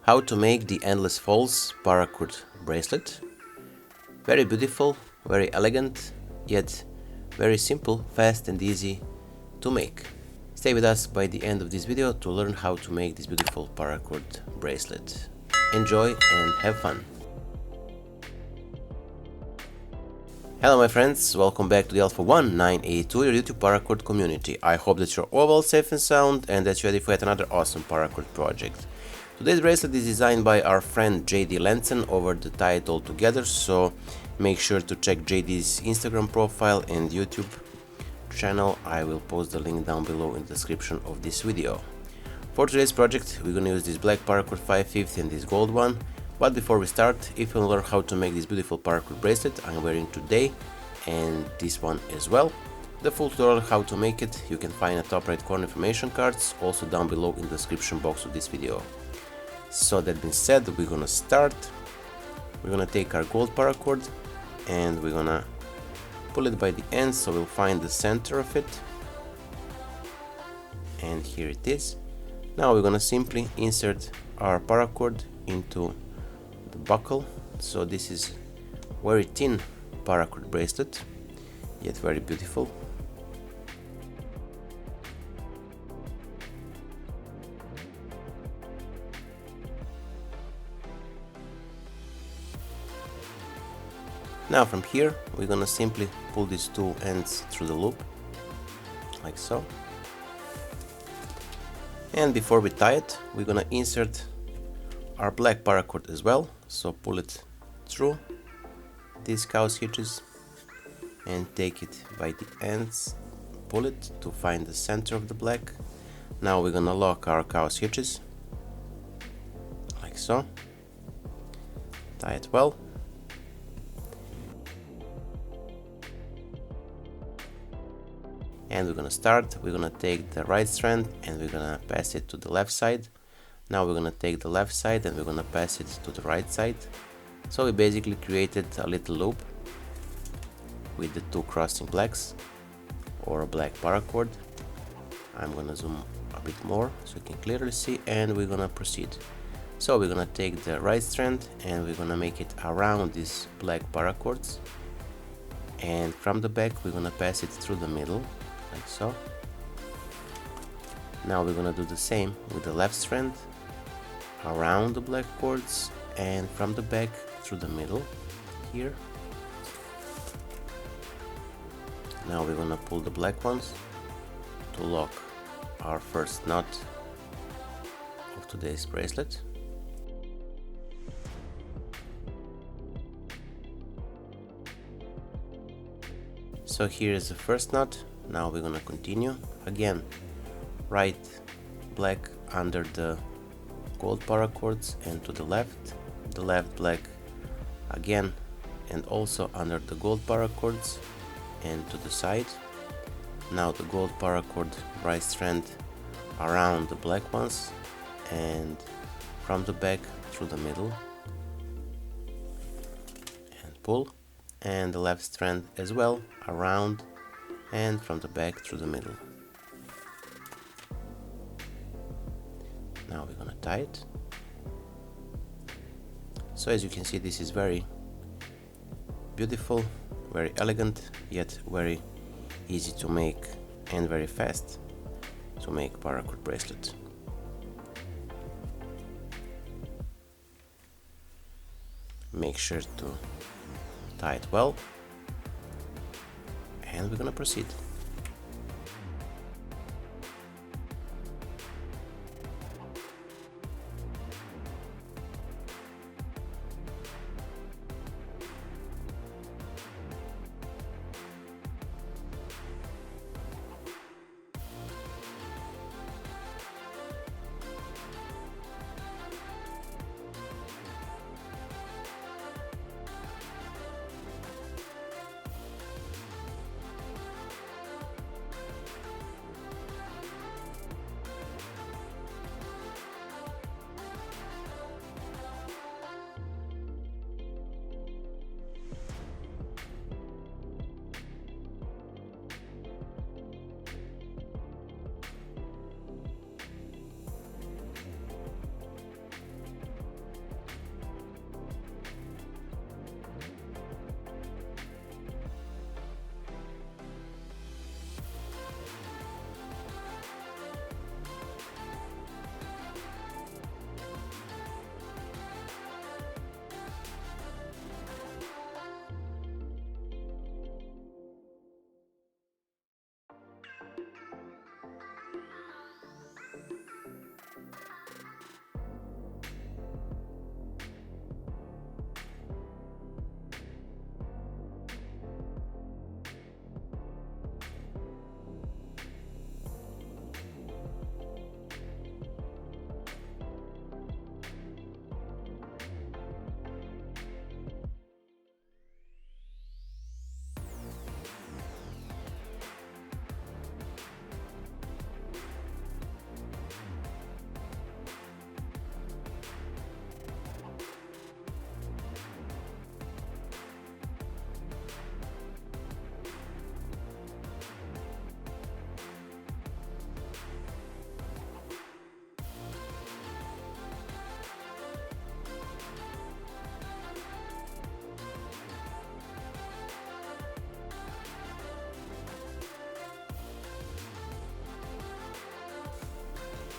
How to make the Endless Falls Paracord bracelet. Very beautiful, very elegant, yet very simple, fast and easy to make. Stay with us by the end of this video to learn how to make this beautiful paracord bracelet. Enjoy and have fun! Hello my friends, welcome back to the Alpha 1982, your YouTube paracord community. I hope that you're all well, safe and sound, and that you're ready for yet another awesome paracord project. Today's bracelet is designed by our friend JD Lenzen over the T.I.A.T altogether, so make sure to check JD's Instagram profile and YouTube channel. I will post the link down below in the description of this video. For today's project, we're gonna use this black paracord 5/5 and this gold one. But before we start, if you want to learn how to make this beautiful paracord bracelet I'm wearing today, and this one as well, the full tutorial how to make it you can find at top right corner information cards, also down below in the description box of this video. So that being said, we're gonna start. We're gonna take our gold paracord and we're gonna pull it by the end, so we'll find the center of it, and here it is. Now we're gonna simply insert our paracord into the buckle. So this is very thin paracord bracelet, yet very beautiful. Now from here we're gonna simply pull these two ends through the loop, like so. And before we tie it, we're gonna insert our black paracord as well, so pull it through these cow's hitches and take it by the ends, pull it to find the center of the black. Now we're gonna lock our cow's hitches, like so, tie it well, and we're gonna take the right strand and we're gonna pass it to the left side. Now we're gonna take the left side and we're gonna pass it to the right side. So we basically created a little loop with the two crossing blacks, or a black paracord. I'm gonna zoom a bit more so you can clearly see, and we're gonna proceed. So we're gonna take the right strand and we're gonna make it around these black paracords, and from the back we're gonna pass it through the middle, like so. Now we're gonna do the same with the left strand, around the black cords and from the back through the middle here. Now we're gonna pull the black ones to lock our first knot of today's bracelet. So here is the first knot. Now we're gonna continue again, right black under the gold paracords and to the left black again, and also under the gold paracords and to the side. Now the gold paracord right strand around the black ones and from the back through the middle and pull, and the left strand as well around and from the back through the middle. Now we're gonna tie it. So as you can see, this is very beautiful, very elegant, yet very easy to make and very fast to make paracord bracelet. Make sure to tie it well, and we're gonna proceed.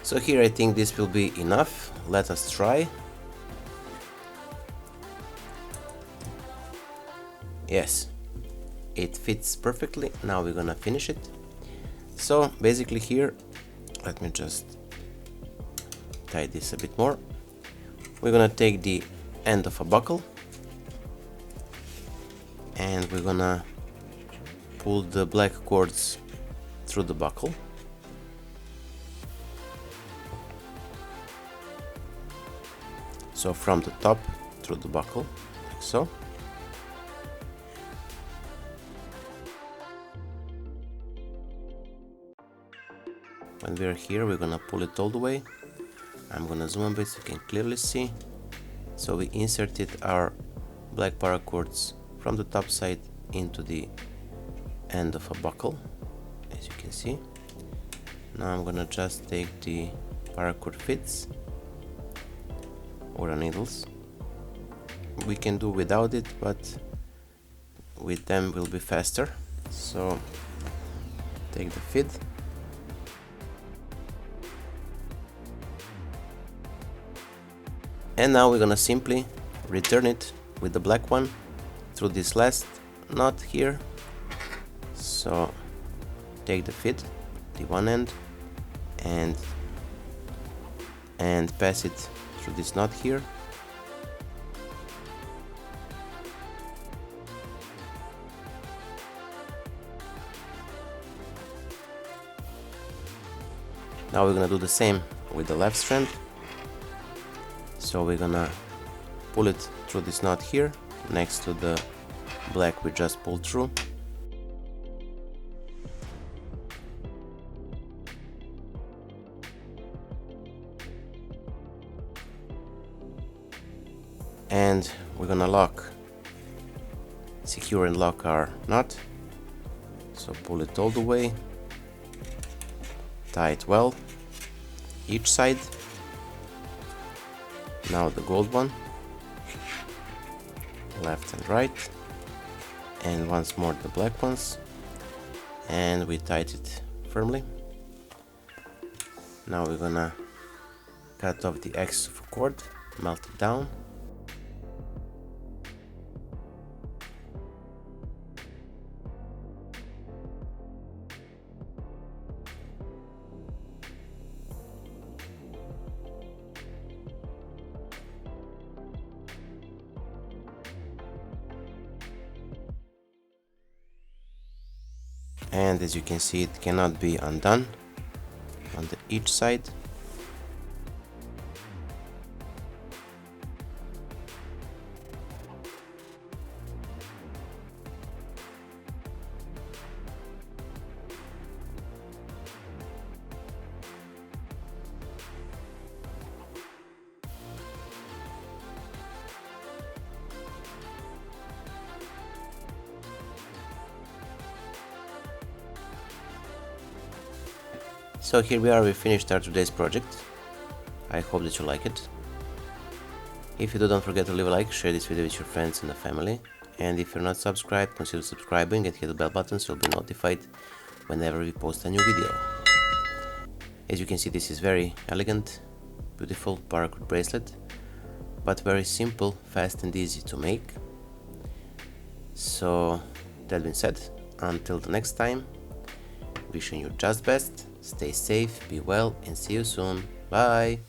So here I think this will be enough. Let us try. Yes, it fits perfectly. Now we're gonna finish it. So basically here, let me just tie this a bit more. We're gonna take the end of a buckle and we're gonna pull the black cords through the buckle. So from the top through the buckle, like so. When we're here, we're gonna pull it all the way. I'm gonna zoom a bit so you can clearly see. So we inserted our black paracords from the top side into the end of a buckle, as you can see. Now I'm gonna just take the paracord fits or needles. We can do without it, but with them will be faster. So take the fit. And now we're gonna simply return it with the black one through this last knot here. So take the fit, the one end, and pass it through this knot here. Now we're gonna do the same with the left strand. So we're gonna pull it through this knot here, next to the black we just pulled through. And we're gonna secure and lock our knot. So pull it all the way, tie it well, each side. Now the gold one, left and right, and once more the black ones, and we tied it firmly. Now we're gonna cut off the excess of cord, melt it down. And as you can see, it cannot be undone on each side. So here we are, we finished our today's project. I hope that you like it. If you do, don't forget to leave a like, share this video with your friends and the family. And if you're not subscribed, consider subscribing and hit the bell button so you'll be notified whenever we post a new video. As you can see, this is very elegant, beautiful paracord bracelet, but very simple, fast and easy to make. So that being said, until the next time, wishing you just best. Stay safe, be well, and see you soon. Bye!